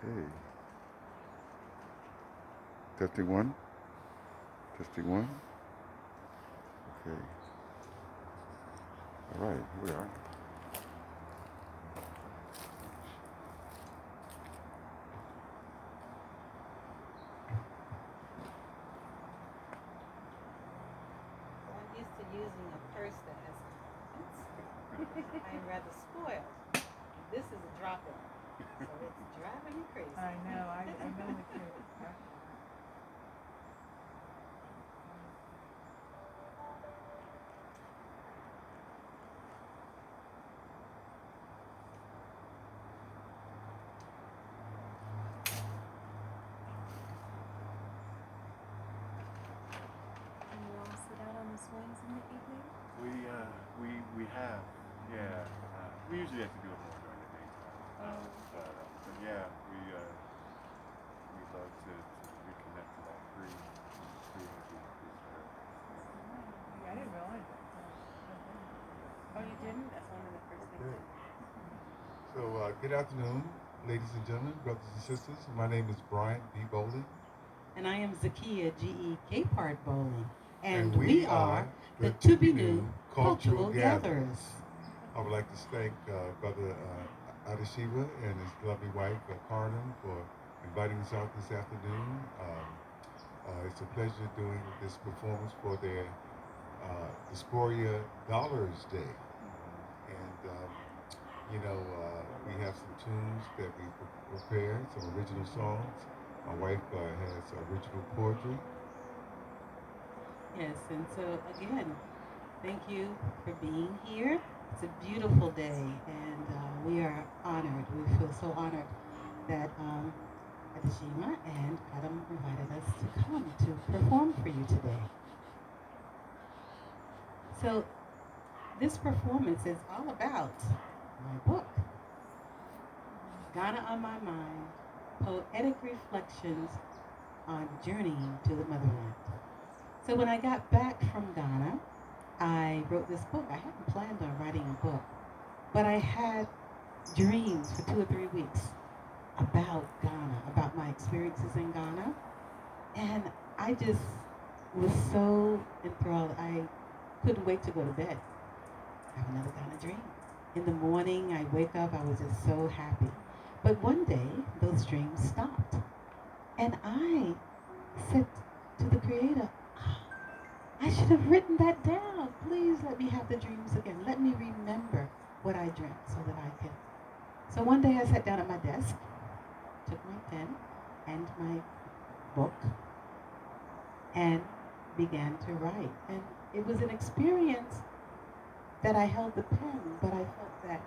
Okay. Testing one. Testing one. Okay. All right. Here we are. So I'm used to using a purse that has contents. I am rather spoiled. This is a drop-in, so it's driving me crazy. I know. I know the kid. And you all sit out on the swings in the evening? We have, yeah. We usually have to do it more during the daytime. But yeah, we love to reconnect to that free energy, free spirit. I didn't realize that. Oh, you didn't? That's one of the first things. Okay. So, good afternoon, ladies and gentlemen, brothers and sisters. My name is Bryant B. Bowling. And I am Zakia G.E. Capehart Bowling. And we we are the TuBeNu TuBeNu Cultural Gatherers. I would like to thank Brother Adeshiva and his lovely wife, Carden, for inviting us out this afternoon. It's a pleasure doing this performance for their Disporia Dollars Day. And, we have some tunes that we prepared, some original songs. My wife has original poetry. Yes, and so again, thank you for being here. It's a beautiful day, and we are honored. We feel so honored that Adeshima and Adam invited us to come to perform for you today. So this performance is all about my book, Ghana on My Mind, Poetic Reflections on Journeying to the Motherland. So when I got back from Ghana, I wrote this book. I hadn't planned on writing a book, but I had dreams for 2 or 3 weeks about Ghana, about my experiences in Ghana. And I just was so enthralled. I couldn't wait to go to bed. Have another Ghana dream. In the morning, I wake up, I was just so happy. But one day, those dreams stopped. And I said to the Creator, I should have written that down. Please let me have the dreams again. Let me remember what I dreamt so that I can. So one day I sat down at my desk, took my pen and my book, and began to write. And it was an experience that I held the pen, but I felt that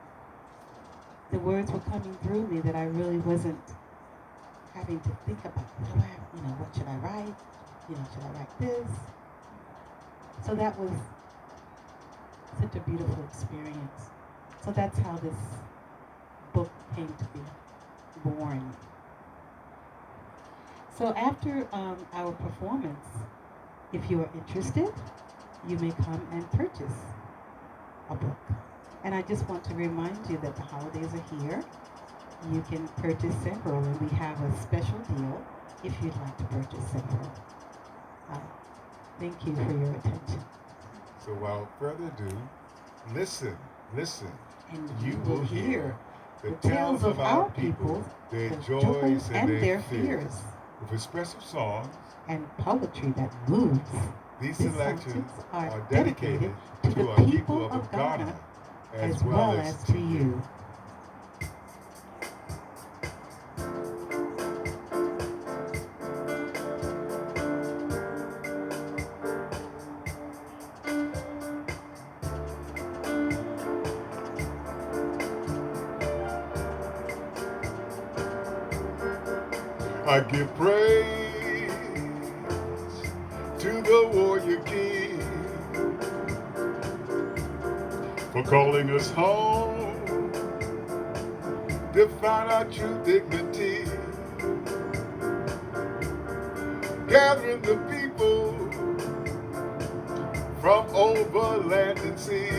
the words were coming through me that I really wasn't having to think about. What should I write? Should I write this? So that was such a beautiful experience. So that's how this book came to be born. So after our performance, if you are interested, you may come and purchase a book. And I just want to remind you that the holidays are here. You can purchase several, and we have a special deal if you'd like to purchase several. Thank you for your attention. So, without further ado, listen, And you will hear the tales of our people, their their joys and their fears, fears, with expressive songs. and poetry that moves. These These selections selections are dedicated to to the our people of Ghana, as well as to you. I give praise to the warrior king for calling us home to find our true dignity, gathering the people from over land and sea,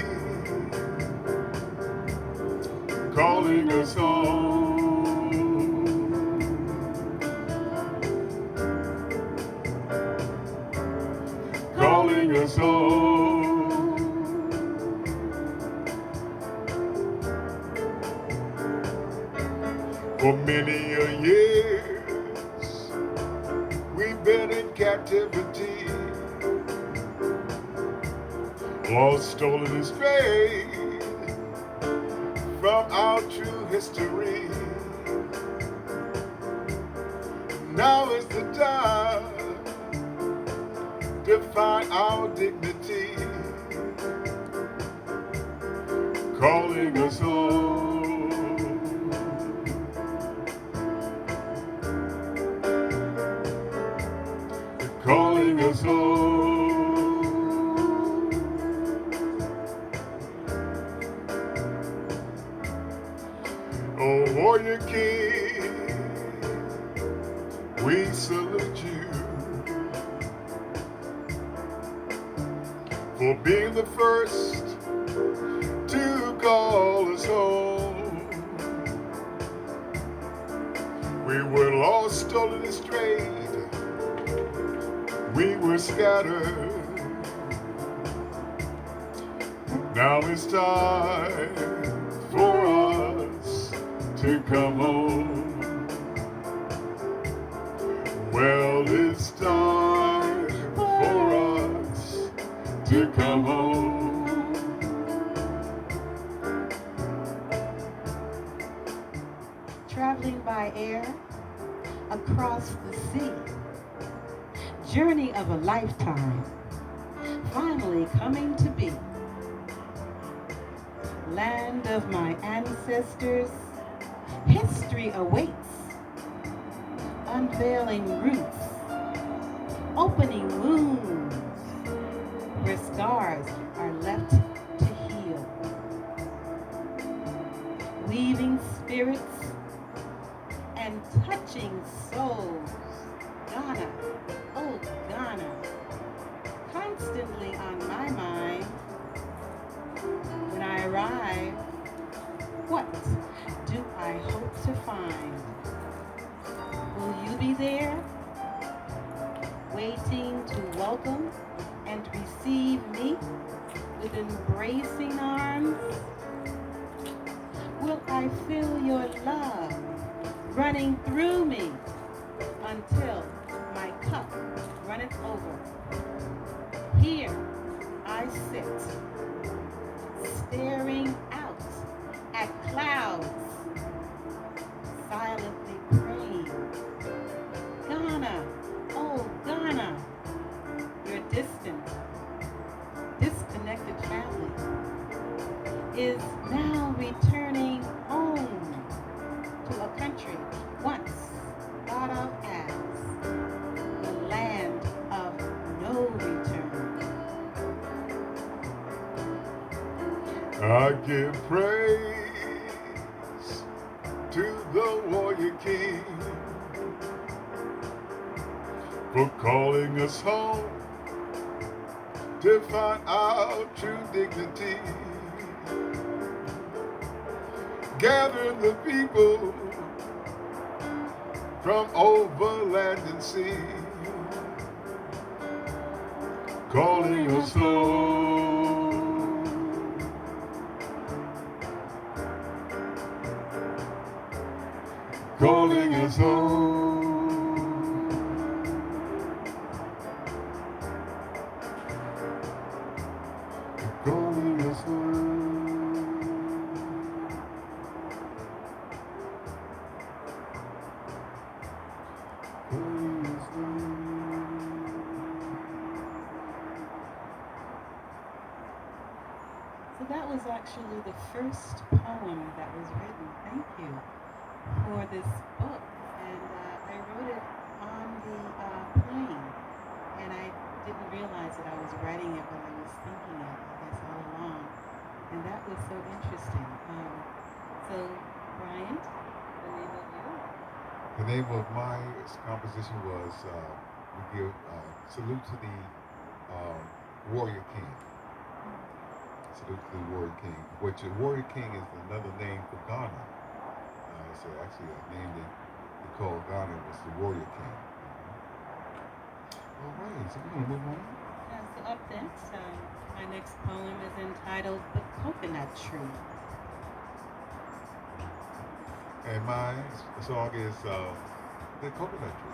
calling us home. us home. For many a years, we've been in captivity, lost, stolen, and strayed from our true history. Now is the time to find our dignity, calling us home. Calling us home. Oh, warrior king, we salute you for being the first to call us home. We were lost, stolen, and strayed. We were scattered. Now it's time for us to come home. Well, it's time for us to come home. Traveling by air across the sea, journey of a lifetime, finally coming to be. Land of my ancestors, history awaits. Unveiling roots, opening wounds, where scars are left to heal. Weaving spirits and touching souls. Ghana, oh Ghana, constantly on my mind. When I arrive, what do I hope to find? Will you be there, waiting to welcome and receive me with embracing arms? Will I feel your love running through me until my cup runneth over? Here I sit, staring out at clouds, silently praying. Ghana, oh Ghana, your distant, disconnected family is now returning home to a country once thought of as the land of no return. I give praise to the warrior king for calling us home to find our true dignity. Gather the people from over land and sea, calling us home. Calling us home. Calling us home. Calling us home. So that was actually the first poem that was written. Thank you for this book, and I wrote it on the plane, and I didn't realize that I was writing it when I was thinking it, I guess, all along, and that was so interesting. So, Brian, the name of you? The name of my composition was we give salute to the warrior king. Salute to the warrior king. Which a warrior king is another name for Ghana. It's actually a name that they call Ghana was the warrior king. All right, so we're gonna move on. Yeah, so up next, my next poem is entitled The Coconut Tree. And my song is The Coconut Tree.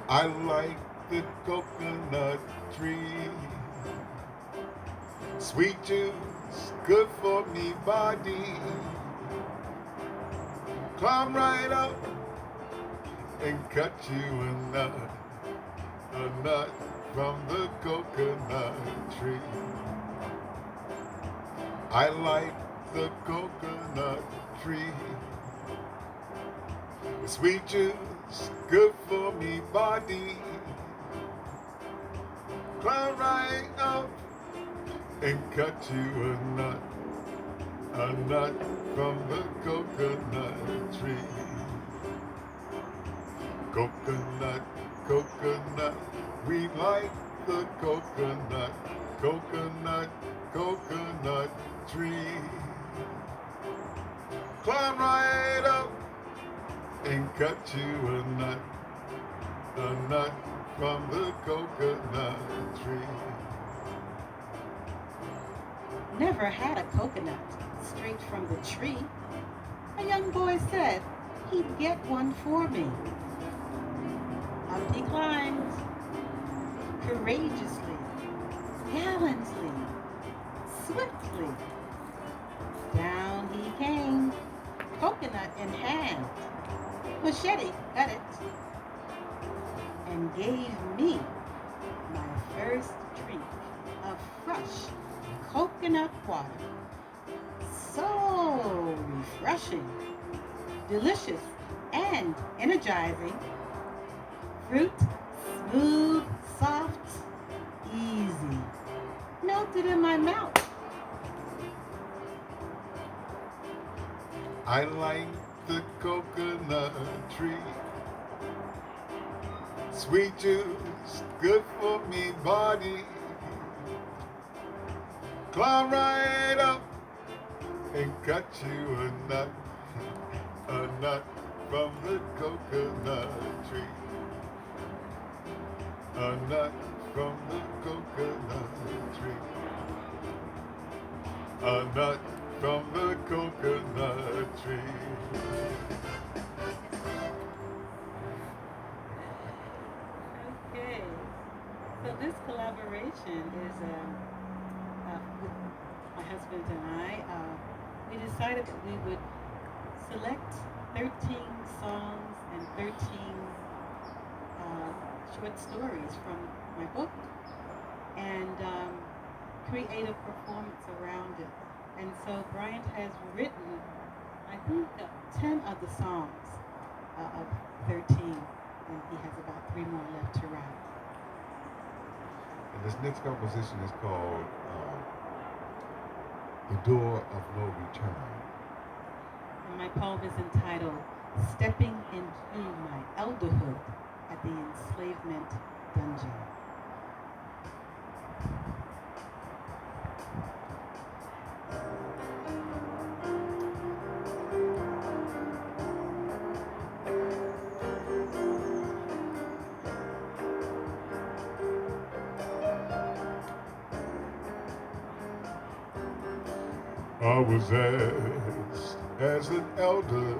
I like the coconut tree. Sweet juice, good for me body. Climb right up and cut you a nut from the coconut tree. I like the coconut tree. Sweet juice, good for me body. Climb right up and cut you a nut from the coconut tree. Coconut, coconut, we like the coconut, coconut, coconut tree. Climb right up and cut you a nut from the coconut tree. Never had a coconut straight from the tree. A young boy said he'd get one for me. Up he climbed, courageously, gallantly, swiftly. Down he came, coconut in hand. Machete cut it and gave me my first drink of fresh coconut water. So refreshing, delicious, and energizing. Fruit, smooth, soft, easy. Melted in my mouth. I like the coconut tree. Sweet juice, good for me body. Climb right up and cut you a nut from the coconut tree. A nut from the coconut tree. A nut from the coconut tree. Okay, so this collaboration is with my husband and I. We decided that we would select 13 songs and 13 short stories from my book and create a performance around it. And so Bryant has written, I think, 10 of the songs of 13, and he has about 3 more left to write. And this next composition is called The Door of No Return. And my poem is entitled Stepping into My Elderhood at the Enslavement Dungeon. I was asked as an elder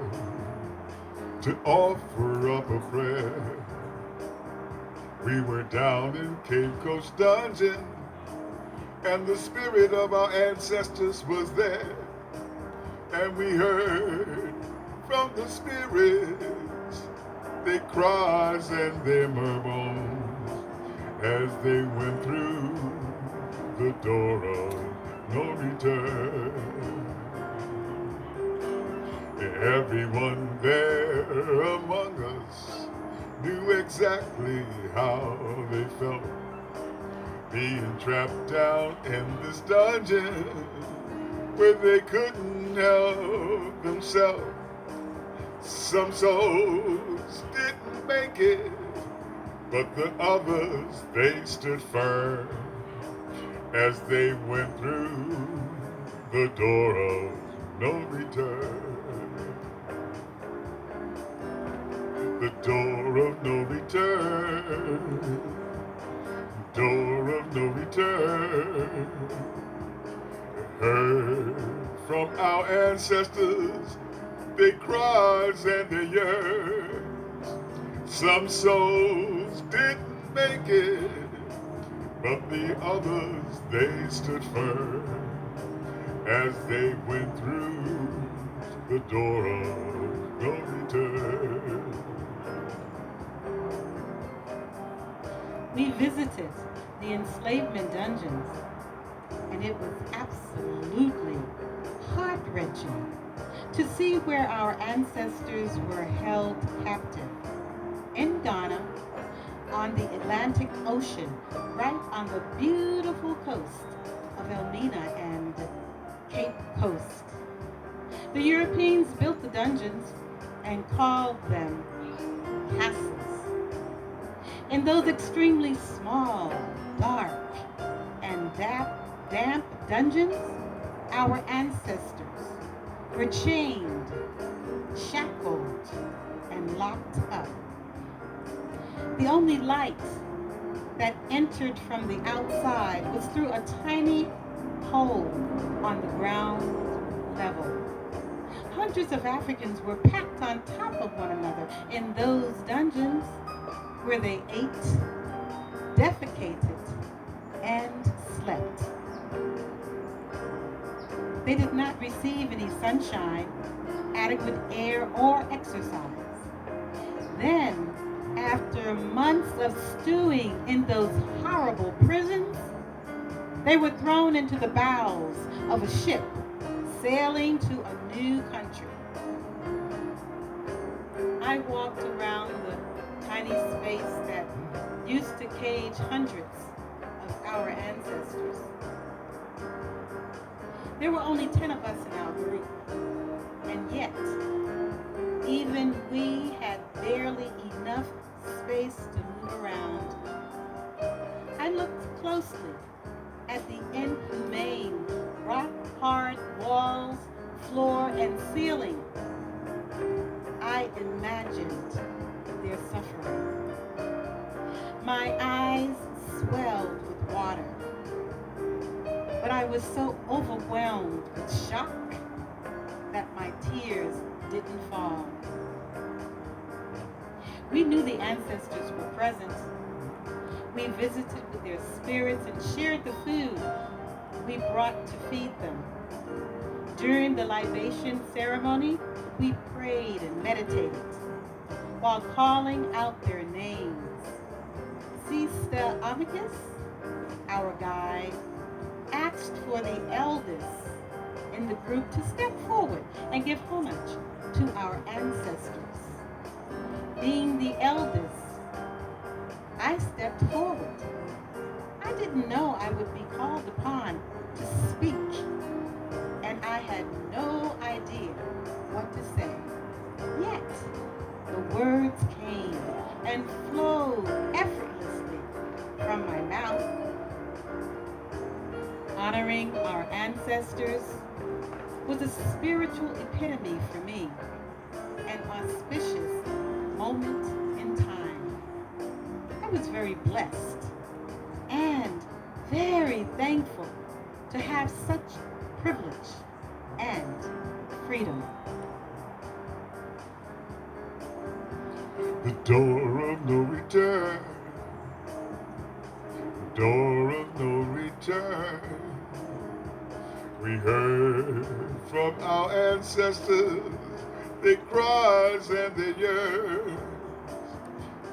to offer up a prayer. We were down in Cave Coast Dungeon, and the spirit of our ancestors was there. And we heard from the spirits their cries and their murmurs as they went through the door of no return. Everyone there among us knew exactly how they felt, being trapped down in this dungeon where they couldn't help themselves. Some souls didn't make it, but the others, they stood firm as they went through the door of no return, the door of no return, door of no return. Heard from our ancestors their cries and their yearns. Some souls didn't make it, but the others, they stood firm as they went through the door of no return. We visited the enslavement dungeons, and it was absolutely heart-wrenching to see where our ancestors were held captive in Ghana on the Atlantic Ocean, right on the beautiful coast of Elmina and Cape Coast. The Europeans built the dungeons and called them castles. In those extremely small, dark, and damp dungeons, our ancestors were chained, shackled, and locked up. The only light that entered from the outside was through a tiny hole on the ground level. Hundreds of Africans were packed on top of one another in those dungeons where they ate, defecated, and slept. They did not receive any sunshine, adequate air, or exercise. Then, after months of stewing in those horrible prisons, they were thrown into the bowels of a ship sailing to a new country. I walked around the tiny space that used to cage hundreds of our ancestors. There were only 10 of us in our group, and yet, even we had barely enough space to move around. I looked closely at the inhumane, rock-hard walls, floor, and ceiling. I imagined their suffering. My eyes swelled with water, but I was so overwhelmed with shock that my tears didn't fall. We knew the ancestors were present. We visited with their spirits and shared the food we brought to feed them. During the libation ceremony, we prayed and meditated while calling out their names. Sister Amicus, our guide, asked for the eldest in the group to step forward and give homage to our ancestors. Being the eldest, I stepped forward. I didn't know I would be called upon to speak, and I had no idea what to say. Yet, the words came and flowed effortlessly from my mouth. Honoring our ancestors was a spiritual epitome for me, an auspicious moment in time. I was very blessed and very thankful to have such privilege and freedom. The door of no return, the door of no return. We heard from our ancestors their cries and their yearns.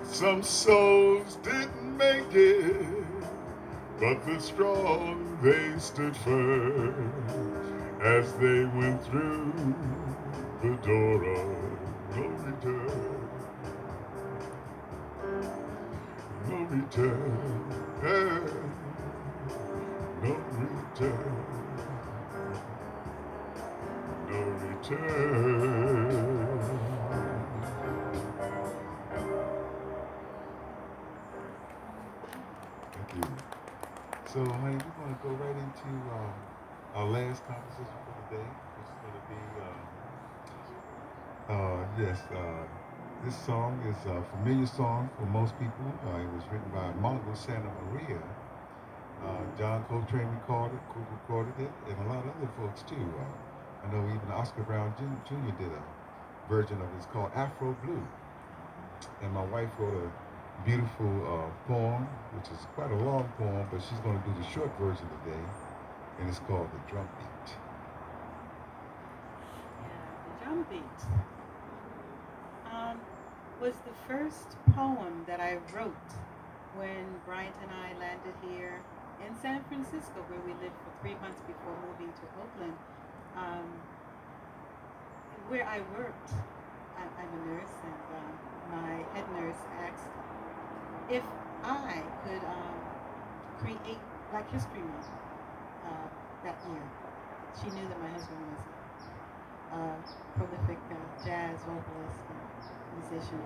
Some souls didn't make it, but the strong, they stood firm as they went through the door of no return. No return, no return, no return. Thank you. So, honey, we're going to go right into our last composition for the day, which is going to be, yes, this song is a familiar song for most people. It was written by Mongo Santa Maria. John Coltrane recorded it, and a lot of other folks too. I know even Oscar Brown Jr. did a version of it. It's called Afro Blue. And my wife wrote a beautiful poem, which is quite a long poem, but she's going to do the short version today, and it's called The Drum Beat. Yeah, the drum beat was the first poem that I wrote when Bryant and I landed here in San Francisco, where we lived for 3 months before moving to Oakland, where I worked. I'm a nurse, and my head nurse asked if I could create Black History Month that year. She knew that my husband was a prolific jazz vocalist and musician.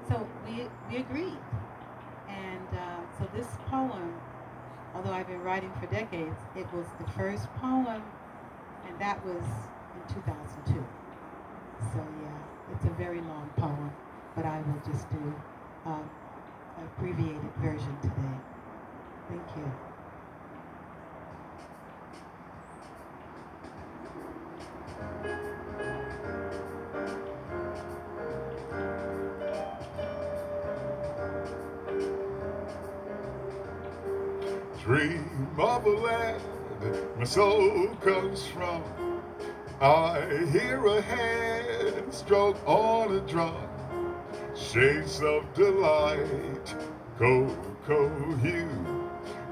So we agreed. And so this poem, although I've been writing for decades, it was the first poem, and that was in 2002. So yeah, it's a very long poem, but I will just do an abbreviated version today. Thank you. Dream of a land my soul comes from. I hear a hand stroke on a drum. Shades of delight, cocoa hue,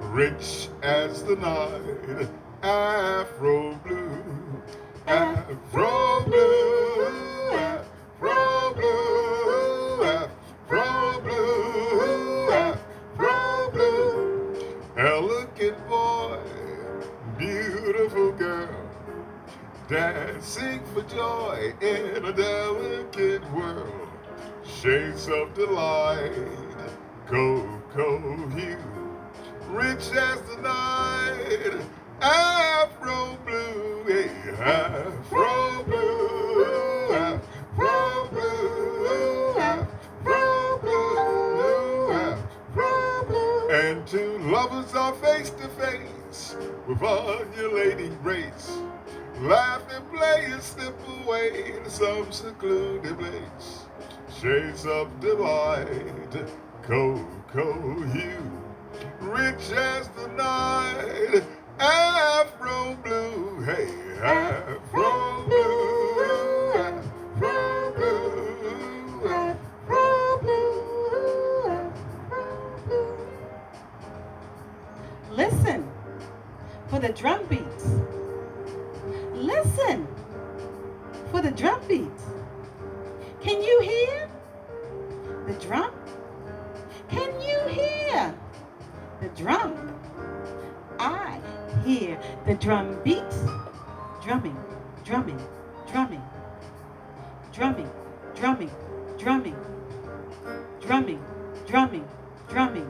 rich as the night. Afro blue, Afro blue, Afro blue, Afro blue, Afro blue. Elegant boy, beautiful girl, dancing for joy in a delicate world. Shades of delight, cocoa hue, rich as the night. Afro blue, hey, Afro blue, Afro blue, Afro blue, Afro blue. And two lovers are face to face with undulating grace. Laugh and play and slip away in some secluded place. Shades of delight, cocoa hue, rich as the night. Afro blue, hey, Afro blue, Afro blue, Afro blue, Afro blue. Listen for the drum beats. Listen for the drum beats. Can you hear the drum? Can you hear the drum? I hear the drum beats. Drumming, drumming, drumming, drumming, drumming, drumming, drumming, drumming, drumming,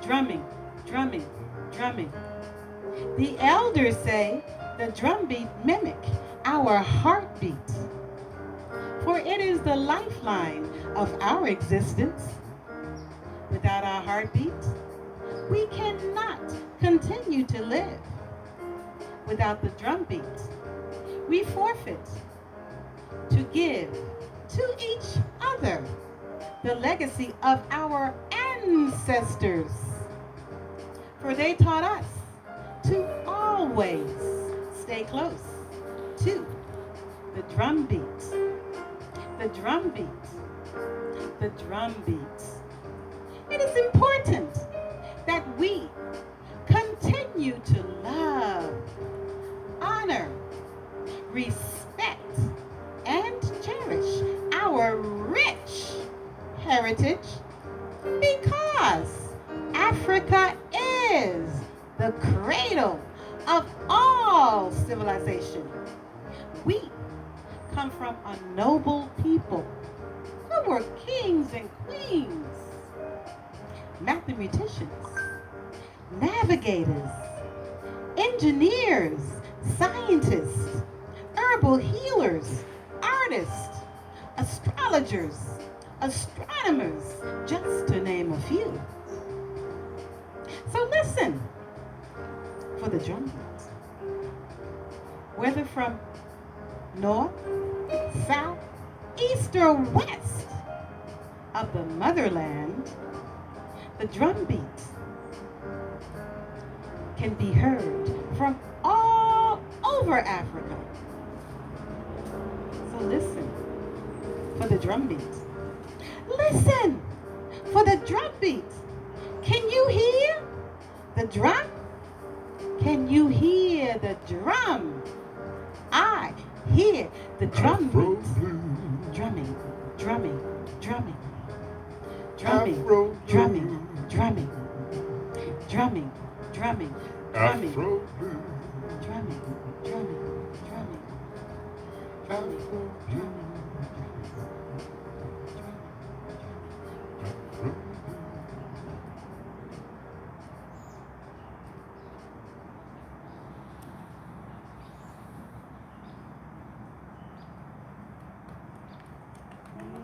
drumming, drumming, drumming. The elders say the drum beat mimic our heartbeat, for it is the lifeline of our existence. Without our heartbeat, we cannot continue to live. Without the drum beat, we forfeit to give to each other the legacy of our ancestors. For they taught us to always stay close to the drum beat. The drum beat. The drum beat. It is important that we continue to love, honor, respect, and cherish our rich heritage, because Africa is the cradle of all civilization. We come from a noble people who were kings and queens, mathematicians, navigators, engineers, scientists, herbal healers, artists, astrologers, astronomers, just to name a few. So listen for the drum beats. Whether from north, south, east, or west of the motherland, the drum beats can be heard from all over Africa. So listen for the drum beats. Listen for the drum beats. Can you hear the drum? Can you hear the drum? I hear the drum Afro beats. blue. Drumming, drumming, drumming, drumming, Afro drumming, blue. drumming, drumming, drumming, drumming, Afro blue. drumming, drumming, drumming, Afro blue. drumming. Afro blue.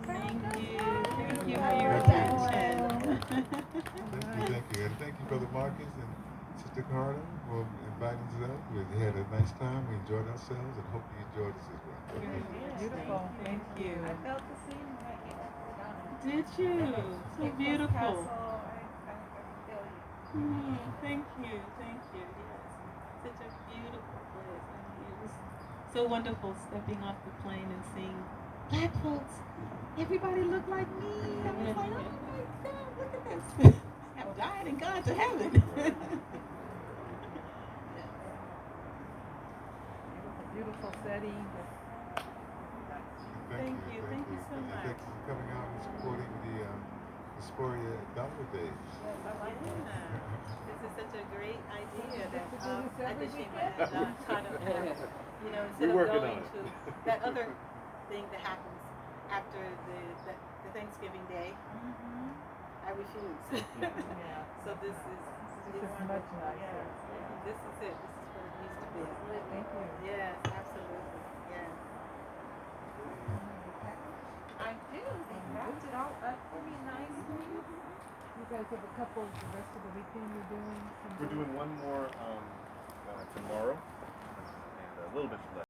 Thank you for your Thank you. attention. Thank you. And thank you, Brother Marcus and Sister Carter, for inviting us up. We had a nice time. We enjoyed ourselves and hope you enjoyed us as well. Beautiful. Thank you. I felt the same way. Donna. Did you? So It was beautiful. Castle. I feel you. Thank you, thank you. Yes, such a beautiful place. I mean, it was so wonderful stepping off the plane and seeing black folks. Everybody looked like me. I was like, oh my God, look at this. I've died and gone to heaven. Beautiful setting. Thank you so And much. thank you for coming out and supporting the Disporia Dollar Days. Yes, this is such a great idea that I every just came weekend. and kind of, instead We're of working going on it. to that other thing that happens after the Thanksgiving Day, I refuse. Yeah. So this is This is much nicer. This is it. This is what it needs to be. Thank you. Yes, absolutely. Yes. I do. They wrapped it all up for me nicely. You guys have a couple the rest of the weekend you're doing? We're doing one more tomorrow and a little bit left.